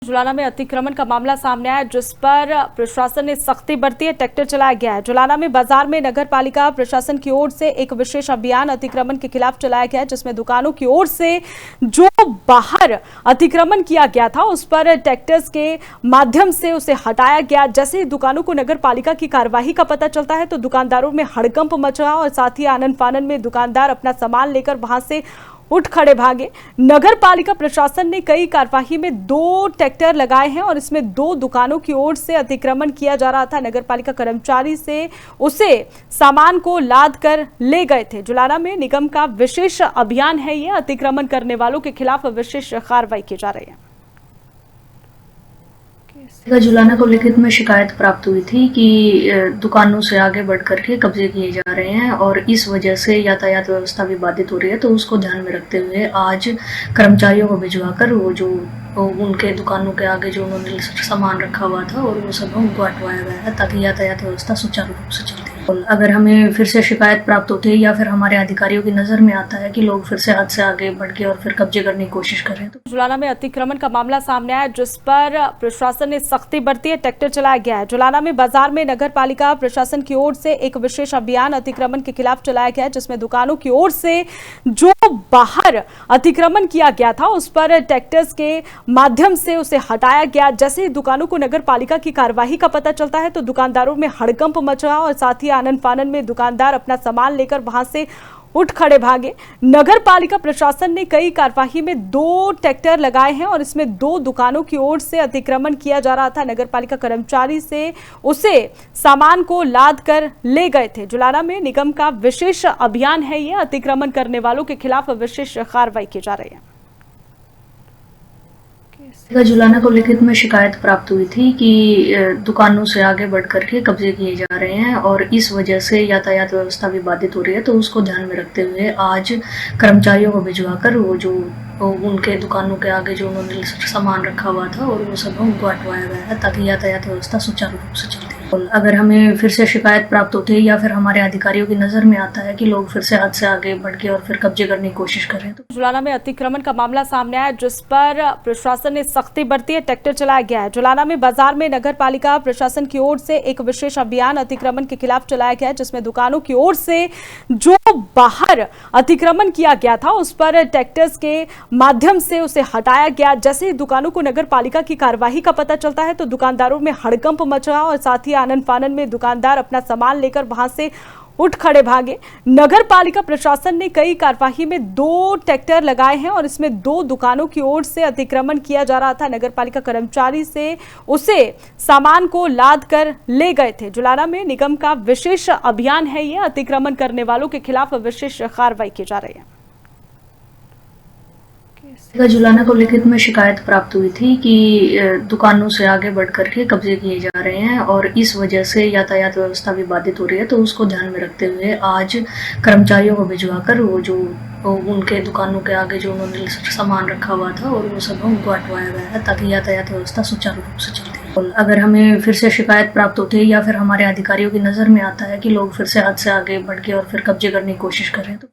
जुलाना में अतिक्रमण का मामला सामने आया, जिस पर प्रशासन ने सख्ती बरती है। ट्रैक्टर चलाया गया है। जुलाना में बाजार में नगर पालिका प्रशासन की ओर से एक विशेष अभियान अतिक्रमण के खिलाफ चलाया गया है, जिसमें दुकानों की ओर से जो बाहर अतिक्रमण किया गया था उस पर ट्रैक्टर्स के माध्यम से उसे हटाया गया। जैसे ही दुकानों को नगर पालिका की कार्यवाही का पता चलता है तो दुकानदारों में हड़कंप मचा और साथ ही आनन फानन में दुकानदार अपना सामान लेकर वहां से उठ खड़े भागे। नगर पालिका प्रशासन ने कई कार्यवाही में 2 ट्रैक्टर लगाए हैं और इसमें 2 दुकानों की ओर से अतिक्रमण किया जा रहा था। नगर पालिका कर्मचारी से उसे सामान को लाद कर ले गए थे। जुलाना में निगम का विशेष अभियान है। ये अतिक्रमण करने वालों के खिलाफ विशेष कार्रवाई की जा रही है। जुलाना को लिखित में शिकायत प्राप्त हुई थी कि दुकानों से आगे बढ़ करके कब्जे किए जा रहे हैं और इस वजह से यातायात व्यवस्था भी बाधित हो रही है। तो उसको ध्यान में रखते हुए आज कर्मचारियों को भिजवाकर वो जो उनके दुकानों के आगे जो उन्होंने सामान रखा हुआ था और वो सब उनको हटवाया गया है ताकि यातायात व्यवस्था सुचारू रूप से चलती है। अगर हमें फिर से शिकायत प्राप्त होती है या फिर हमारे अधिकारियों की नजर में आता है कि लोग फिर से हद से आगे बढ़ के और फिर कब्जे करने की कोशिश कर रहे हैं। तो जुलाना में अतिक्रमण का मामला सामने आया, जिस पर प्रशासन ने सख्ती बरती है। ट्रैक्टर चलाया गया है। जुलाना में बाजार में नगर पालिका प्रशासन की ओर से एक विशेष अभियान अतिक्रमण के खिलाफ चलाया गया है, जिसमें दुकानों की ओर से जो बाहर अतिक्रमण किया गया था उस पर ट्रैक्टर्स के माध्यम से उसे हटाया गया। जैसे ही दुकानों को नगर पालिका की कार्यवाही का पता चलता है तो दुकानदारों में हड़कंप मचा और साथ ही आनन फानन में दुकानदार अपना सामान लेकर वहां से उठ खड़े भागे। नगर पालिका प्रशासन ने कई कार्यवाही में 2 ट्रैक्टर लगाए हैं और इसमें 2 दुकानों की ओर से अतिक्रमण किया जा रहा था। नगर पालिका कर्मचारी से उसे सामान को लाद कर ले गए थे। जुलाना में निगम का विशेष अभियान है। ये अतिक्रमण करने वालों के खिलाफ विशेष कार्रवाई की जा रही है। जुलाना को लिखित में शिकायत प्राप्त हुई थी कि दुकानों से आगे बढ़ करके कब्जे किए जा रहे हैं और इस वजह से यातायात व्यवस्था भी बाधित हो रही है। तो उसको ध्यान में रखते हुए आज कर्मचारियों को भिजवाकर वो जो उनके दुकानों के आगे जो उन्होंने सामान रखा हुआ था और वो सब उनको हटवाया गया है ताकि यातायात व्यवस्था सुचारू रूप से चलती है। अगर हमें फिर से शिकायत प्राप्त होती है या फिर हमारे अधिकारियों की नजर में आता है कि लोग फिर से हद से आगे बढ़ के और फिर कब्जे करने की कोशिश कर रहे हैं। तो जुलाना में अतिक्रमण का मामला सामने आया, जिस पर प्रशासन ने सख्ती बरती है। ट्रैक्टर चलाया गया है। जुलाना में बाजार में नगर पालिका प्रशासन की ओर से एक विशेष अभियान अतिक्रमण के खिलाफ चलाया गया है, जिसमें दुकानों की ओर से जो बाहर अतिक्रमण किया गया था उस पर ट्रैक्टर्स के माध्यम से उसे हटाया गया। जैसे ही दुकानों को नगर पालिका की कार्यवाही का पता चलता है तो दुकानदारों में हड़कंप मचा और साथ ही आनन फानन में दुकानदार अपना सामान लेकर वहां से उठ खड़े भागे। नगर पालिका प्रशासन ने कई कार्यवाही में 2 ट्रैक्टर लगाए हैं और इसमें 2 दुकानों की ओर से अतिक्रमण किया जा रहा था। नगर पालिका कर्मचारी से उसे सामान को लाद कर ले गए थे। जुलाना में निगम का विशेष अभियान है। ये अतिक्रमण करने वालों के खिलाफ विशेष कार्रवाई की जा रही है। जुलाना को लिखित में शिकायत प्राप्त हुई थी कि दुकानों से आगे बढ़ करके कब्जे किए जा रहे हैं और इस वजह से यातायात व्यवस्था भी बाधित हो रही है। तो उसको ध्यान में रखते हुए आज कर्मचारियों को भिजवाकर वो जो उनके दुकानों के आगे जो उन्होंने सामान रखा हुआ था और वो सब उनको हटवाया गया है ताकि यातायात व्यवस्था सुचारू रूप से चलती है। अगर हमें फिर से शिकायत प्राप्त होती है या फिर हमारे अधिकारियों की नजर में आता है कि लोग फिर से हद से आगे बढ़ के और फिर कब्जे करने की कोशिश कर रहे हैं। तो